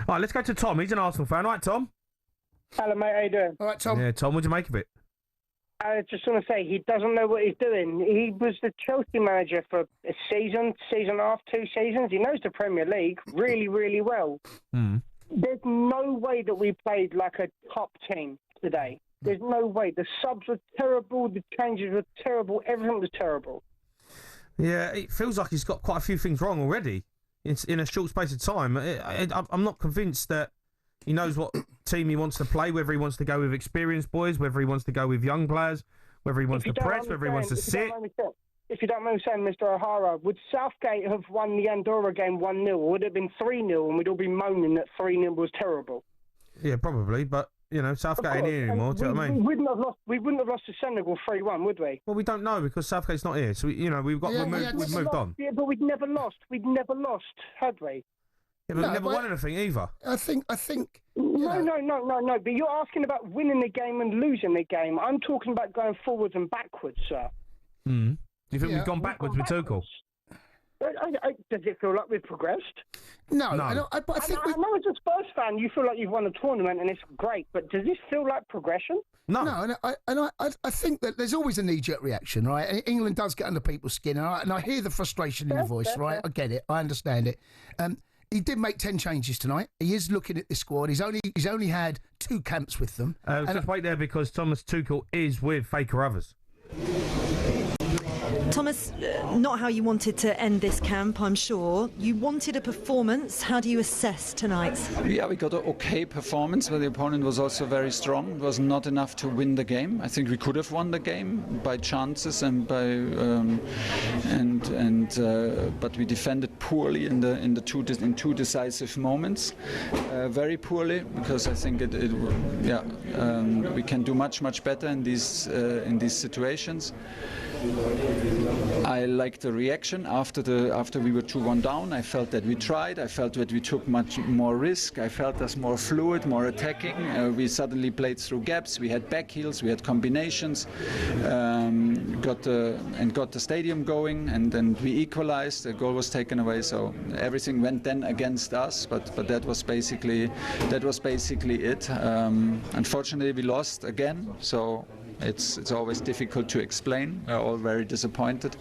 All right, let's go to Tom. He's an Arsenal fan. All right, Tom? Hello, mate. How you doing? All right, Tom. Yeah, Tom, what do you make of it? I just want to say he doesn't know what he's doing. He was the Chelsea manager for a season and a half, 2 seasons. He knows the Premier League really, really well. There's no way that we played like a top team today. There's no way. The subs were terrible. The changes were terrible. Everything was terrible. Yeah, it feels like he's got quite a few things wrong already in a short space of time. I'm not convinced that he knows what team he wants to play, whether he wants to go with experienced boys, whether he wants to go with young players, whether he wants to press, whether he wants to sit. If you don't mind me saying, Mr. O'Hara, would Southgate have won the Andorra game 1-0, or would it have been 3-0 and we'd all be moaning that 3-0 was terrible? Yeah, probably, but, you know, Southgate ain't here anymore, do you know what I mean? We wouldn't have lost to Senegal 3-1, would we? Well, we don't know because Southgate's not here, so, we've moved on. Yeah, but we'd never lost. We'd never lost, had we? Yeah, but we never won anything either. I think. No. But you're asking about winning the game and losing the game. I'm talking about going forwards and backwards, sir. Do you think we've gone backwards with Tuchel? Does it feel like we've progressed? No. I know as a Spurs fan, you feel like you've won a tournament and it's great, but does this feel like progression? No, I think that there's always a knee-jerk reaction, right? England does get under people's skin, and I hear the frustration in your voice, right? I get it, I understand it. He did make 10 changes tonight. He is looking at the squad. He's only had 2 camps with them. Just wait there because Thomas Tuchel is with Faye Carruthers. Thomas, not how you wanted to end this camp, I'm sure. You wanted a performance. How do you assess tonight? Yeah, we got an okay performance, but the opponent was also very strong. It was not enough to win the game. I think we could have won the game by chances and by but we defended poorly in two decisive moments, very poorly, because I think we can do much better in these situations. I liked the reaction after we were 2-1 down. I felt that we tried. I felt that we took much more risk. I felt us more fluid, more attacking. We suddenly played through gaps. We had back heels. We had combinations. Got the stadium going, and then we equalized. The goal was taken away. So everything went then against us. But that was basically it. Unfortunately, we lost again. So. It's always difficult to explain. We're all very disappointed,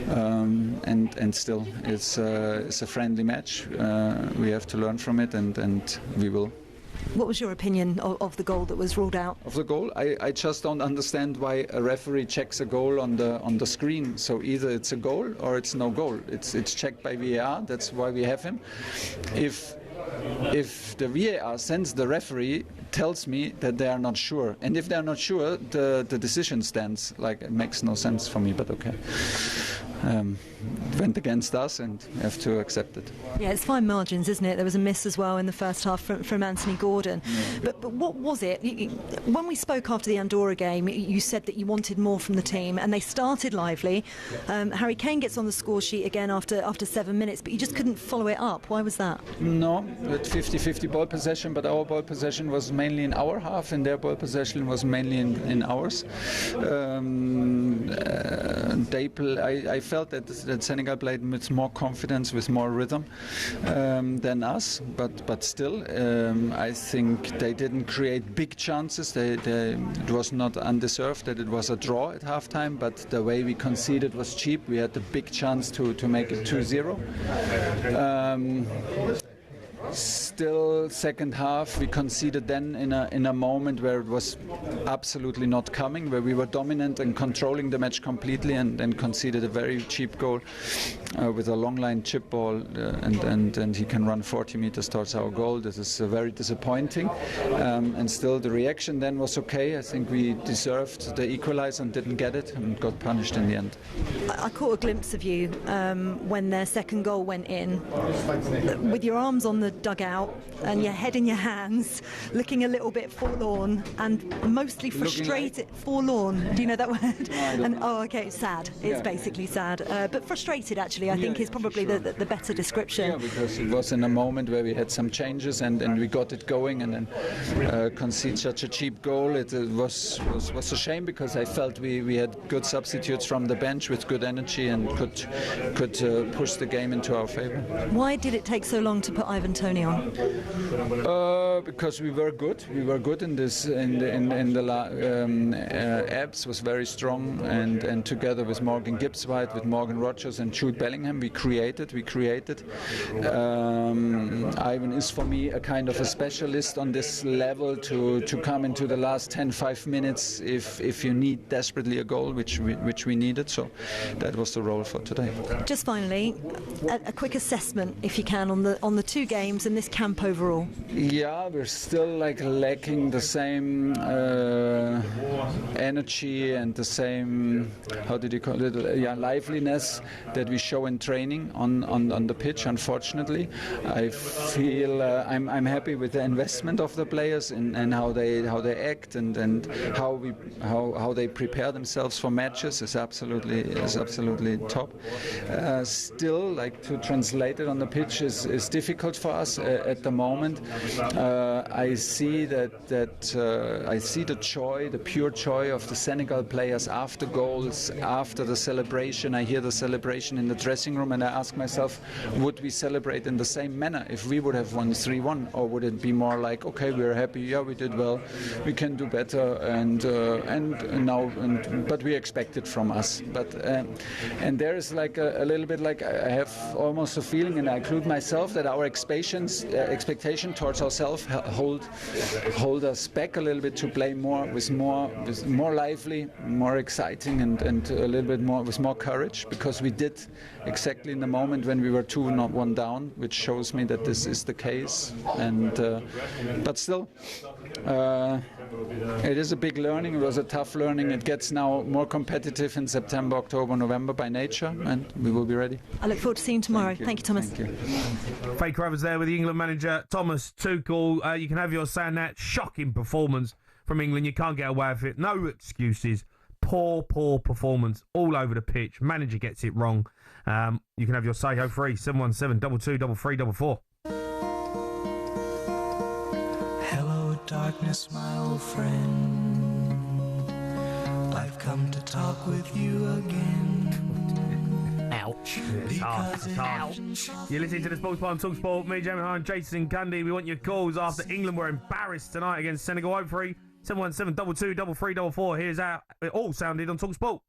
and still it's a friendly match. We have to learn from it, and we will. What was your opinion of the goal that was ruled out? Of the goal, I just don't understand why a referee checks a goal on the screen. So either it's a goal or it's no goal. It's checked by VAR. That's why we have him. If the VAR sends the referee, tells me that they are not sure, and if they are not sure, the decision stands. Like, it makes no sense for me, but okay. Went against us, and we have to accept it. Yeah, it's fine margins, isn't it? There was a miss as well in the first half from Anthony Gordon. Yeah. But what was it? When we spoke after the Andorra game, you said that you wanted more from the team, and they started lively. Harry Kane gets on the score sheet again after 7 minutes, but you just couldn't follow it up. Why was that? No, we had 50-50 ball possession, but our ball possession was mainly in our half, and their ball possession was mainly in ours. I felt that Senegal played with more confidence, with more rhythm than us, but still, I think they didn't create big chances. It was not undeserved that it was a draw at halftime, but the way we conceded was cheap. We had the big chance to make it 2-0. Still, second half, we conceded then in a moment where it was absolutely not coming, where we were dominant and controlling the match completely, and then conceded a very cheap goal with a long line chip ball, and he can run 40 meters towards our goal. This is very disappointing, and still the reaction then was okay. I think we deserved the equalizer and didn't get it, and got punished in the end. I caught a glimpse of you when their second goal went in, with your arms on the dugout and your head in your hands, looking a little bit forlorn and mostly frustrated. Forlorn, do you know that word? No, okay, sad. It's basically sad, but frustrated actually. I think is probably the better description. Yeah, because it was in a moment where we had some changes and we got it going, and then concede such a cheap goal. It was a shame, because I felt we had good substitutes from the bench with good energy and could push the game into our favour. Why did it take so long to put Ivan Toney only on? Because we were good. We were good in this. Ebbs was very strong, and together with Morgan Gibbs-White, with Morgan Rogers and Jude Bellingham, we created. Ivan is for me a kind of a specialist on this level to come into the last 5 minutes if you need desperately a goal, which we needed. So that was the role for today. Just finally, a quick assessment, if you can, on the 2 games and this camp overall. Yeah, we're still lacking the same energy and the same, how did you call it? Liveliness that we show in training on the pitch. Unfortunately, I feel I'm happy with the investment of the players and how they act and how they prepare themselves for matches is absolutely top. Still, to translate it on the pitch is difficult for us at the moment. I see I see the joy, the pure joy of the Senegal players after goals, after the celebration. I hear the celebration in the dressing room, and I ask myself, would we celebrate in the same manner if we would have won 3-1, or would it be more like, okay, we're happy, yeah, we did well, we can do better, but we expect it from us. But and there is a little bit I have almost a feeling, and I include myself, that our expectation towards ourselves hold us back a little bit to play more lively, more exciting, and a little bit more with more courage, because we did exactly in the moment when we were 2-1 down, which shows me that this is the case. And but still, it is a big learning. It was a tough learning. It gets now more competitive in September, October, November by nature, and we will be ready. I look forward to seeing you tomorrow. Thank you, Thomas. Thank you. Faye Carruthers there with the England manager Thomas Tuchel. You can have your say on that shocking performance from England. You can't get away with it. No excuses. Poor performance all over the pitch. Manager gets it wrong. You can have your say. 03 717 22 33 Hello, darkness, my old friend. I've come to talk with you again. Ouch. It's harsh. You're listening to the Sports Bar on talkSPORT. Me, O'Hara and Jason Cundy. We want your calls after England were embarrassed tonight against Senegal. 03 717 22 33 Here's how it all sounded on talkSPORT.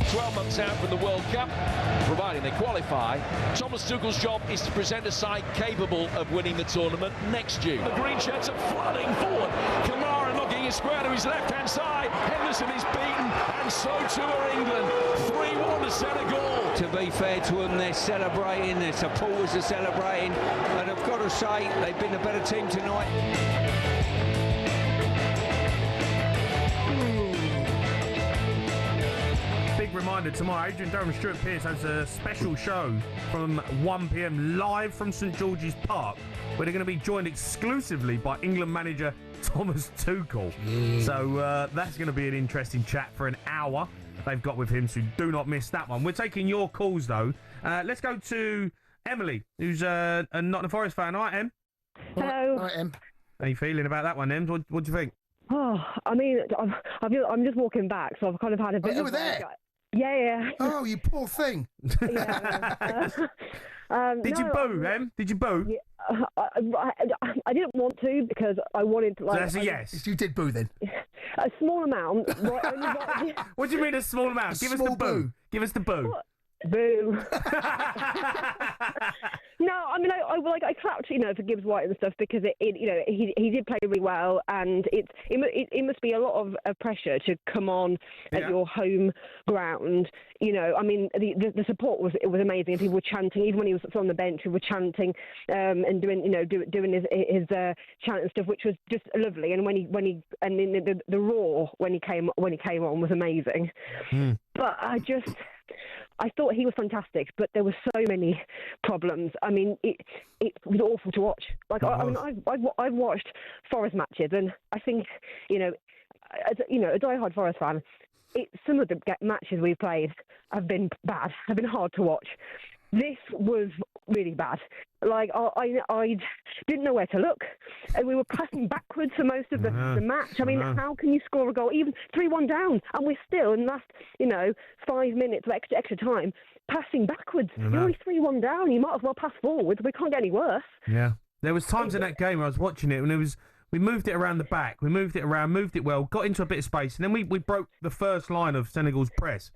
12 months out from the World Cup, providing they qualify, Thomas Tuchel's job is to present a side capable of winning the tournament next June. The green shirts are flooding forward. Kamara knocking it square to his left-hand side. Henderson is beaten, and so too are England. 3-1 to Senegal. To be fair to them, they're celebrating, their supporters are celebrating, and I've got to say, they've been a better team tonight. Big reminder tomorrow, Adrian Durham and Stuart Pearce has a special show from 1 p.m. live from St George's Park, where they're going to be joined exclusively by England manager Thomas Tuchel. So that's going to be an interesting chat for an hour they've got with him, so do not miss that one. We're taking your calls though. Let's go to Emily, who's a Nottingham Forest fan. All right, Em? Hello. All right, Em. How you feeling about that one, Em? What do you think? Oh, I mean, I'm just walking back, so I've kind of had a bit. You were there? Yeah. Oh, you poor thing. Yeah. Did you boo, Em? Did you boo? Yeah, I didn't want to because I wanted to. So that's a yes. You did boo then. A small amount. Right, What do you mean a small amount? Give us the boo. Give us the boo. What? Boo. No, I mean, I clapped, for Gibbs White and stuff because he did play really well, and it must be a lot of pressure to come on at your home ground. I mean, the support was amazing. People were chanting, even when he was on the bench, we were chanting and doing his chant and stuff, which was just lovely. And the roar when he came on was amazing. But I thought he was fantastic, but there were so many problems. I mean, it was awful to watch. I've watched Forest matches, and I think, as a diehard Forest fan, some of the matches we've played have been bad, have been hard to watch. This was really bad. Like, I didn't know where to look. And we were passing backwards for most of the match. I mean, how can you score a goal, even 3-1 down, and we're still, in the last, 5 minutes of extra time, passing backwards? You're only 3-1 down. You might as well pass forwards. We can't get any worse. Yeah. There was times in that game where I was watching it, and we moved it around the back. We moved it around, moved it well, got into a bit of space, and then we broke the first line of Senegal's press.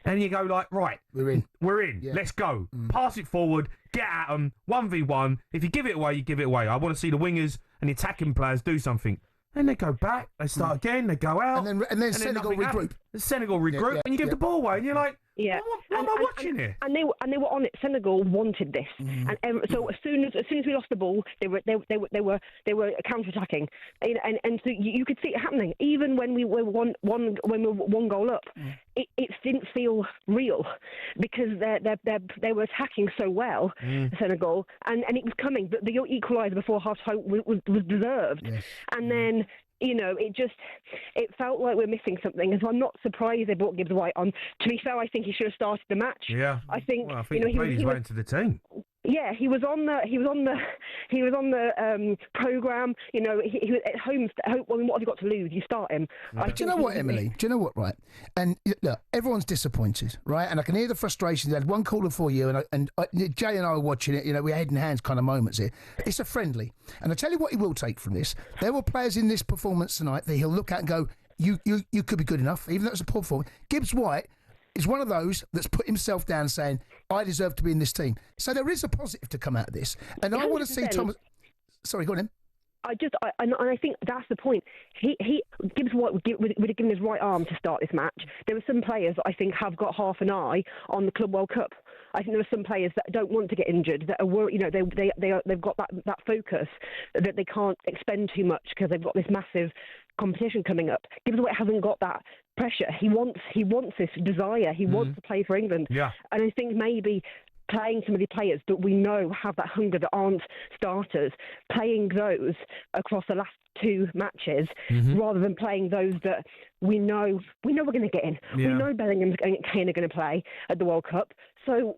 And you go like, right, we're in. Yeah. Let's go. Pass it forward. Get at them. 1v1. If you give it away, you give it away. I want to see the wingers and the attacking players do something. Then they go back. They start again. They go out. And then Senegal regroup. Senegal regroup, and you give the ball away, and you're like, yeah. What am I watching here? And they were on it. Senegal wanted this, and so as soon as we lost the ball, they were counter-attacking, and so you could see it happening. Even when we were one goal up, it didn't feel real because they were attacking so well, Senegal, and it was coming. The equaliser before half-time was deserved, and then. It felt like we're missing something, and so I'm not surprised they brought Gibbs White on. To be fair, I think he should have started the match. Yeah, I think he played his way into the team. Yeah, he was on the program. He was at home. What have you got to lose? You start him. But do you know what, Emily? Do you know what? Right, and look, everyone's disappointed, right? And I can hear the frustration. They had one caller for you, and Jay and I were watching it. We're head in hands kind of moments here. It's a friendly, and I tell you what, he will take from this. There were players in this performance tonight that he'll look at and go, "You could be good enough," even though it's a poor performance. Gibbs White is one of those that's put himself down saying, I deserve to be in this team. So there is a positive to come out of this. And I want to see Thomas... Sorry, go on in. I think that's the point. He Gibbs White would have given his right arm to start this match. There were some players that I think have got half an eye on the Club World Cup. I think there are some players that don't want to get injured, that are worried, they've got that focus that they can't expend too much because they've got this massive competition coming up. Gibbs White hasn't got that pressure. He wants this desire. He wants to play for England. Yeah. And I think maybe playing some of the players that we know have that hunger that aren't starters, playing those across the last two matches rather than playing those that we know we're going to get in. Yeah. We know Bellingham and Kane are going to play at the World Cup. So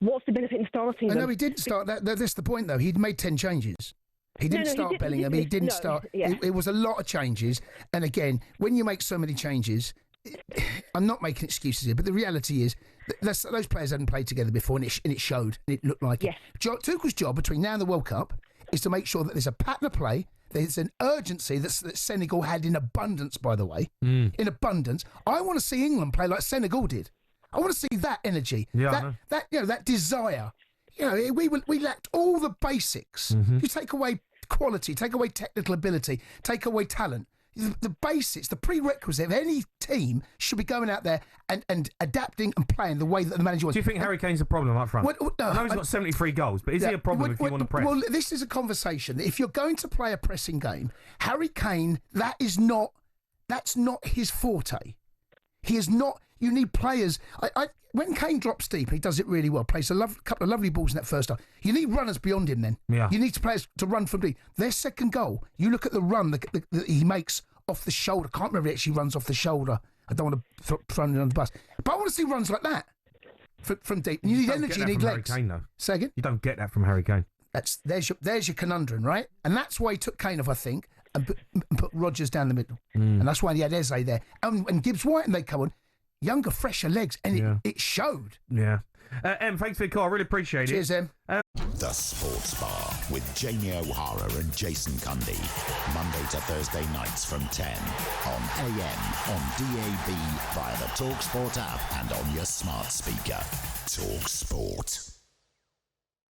what's the benefit in starting them? No, he didn't start. That's the point, though. He'd made 10 changes. He didn't start Bellingham. He didn't start. Yeah. It was a lot of changes. And again, when you make so many changes, I'm not making excuses here, but the reality is those players hadn't played together before, and it showed. And it looked like it. Tuchel's job between now and the World Cup is to make sure that there's a pattern of play. There's an urgency that Senegal had in abundance, by the way. In abundance. I want to see England play like Senegal did. I want to see that energy. Yeah, that desire. We lacked all the basics. You take away quality, take away technical ability, take away talent. The basics, the prerequisite of any team should be going out there and adapting and playing the way that the manager wants. Do you think Harry Kane's a problem up front? I know he's got 73 goals, but is he a problem if you want to press? Well, this is a conversation. If you're going to play a pressing game, Harry Kane, that's not his forte. He is not. You need players. When Kane drops deep, he does it really well. Plays a couple of lovely balls in that first half. You need runners beyond him then. Yeah. You need players to run from deep. Their second goal, you look at the run that he makes off the shoulder. I can't remember if he actually runs off the shoulder. I don't want to throw him under the bus. But I want to see runs like that from deep. You need energy, you need legs. Harry Kane, though. Say again? You don't get that from Harry Kane. There's your conundrum, right? And that's why he took Kane off, I think, and put Rodgers down the middle. And that's why he had Eze there. And Gibbs White, and they come on. Younger, fresher legs, and it showed. Yeah. Em, thanks for the call. I really appreciate it. Cheers, Em. The Sports Bar with Jamie O'Hara and Jason Cundy. Monday to Thursday nights from 10 on AM, on DAB, via the talkSPORT app and on your smart speaker. talkSPORT.